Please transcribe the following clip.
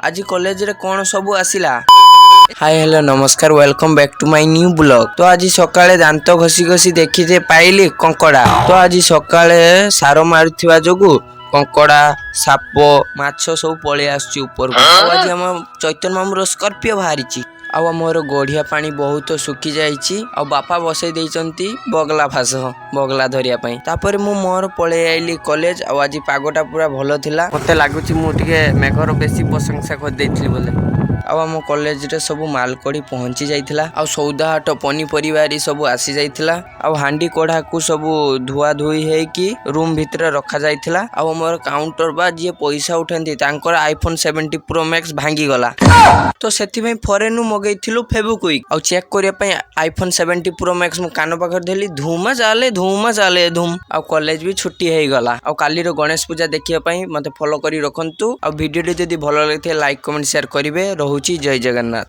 आज कॉलेज रे कौन सब आसिला। हाय हेलो नमस्कार welcome back to my new blog. तो आज सकाळे दांत घसी घसी देखी पाइली कंकड़ा। तो आज सकाळे सार मारुथिबा जोगु कंकड़ा साप माछ सब पळे आसुची ऊपर को। आज हम चैतन्य मामुर स्कॉर्पियो बाहरीची। आउ मोर गढ़िया पानी बहुत सुखी जाइछि। आ बापा बसई देइचंती बगला फास बगला धरिया पई। तापर मु मोर पळे आइली कॉलेज। आ आज पागटा पूरा भलो थिला। मते लागुची मु टिके मेघर बेसी प्रशंसा कर देइथिली बोले। आम कॉलेज रे सब मालकड़ी पहुंची जाइथिला। आ सौदा हाट पनीपरिवारी सब आसी जाइथिला। आ हांडी कोढ़ा को सब धुआ धुई हे कि रूम भितर रखा जाइथिला। आ मोर काउंटर बा जे पैसा उठंती तांकर आईफोन 70 प्रो मैक्स भांगी गला। तो सेति में फॉरेन मगैथिलु फेबुक्विक। आ चेक करिया पई आईफोन 70 प्रो मैक्स मु कान पाखर देली धूम चाले धूम। आ कॉलेज भी छुट्टी हे गला। आ काली रो गणेश पूजा देखिया पई मते फॉलो करी रखंतु। आ वीडियो जदी भलो लागिथे लाइक कमेंट शेयर करिवे। जय जगन्नाथ।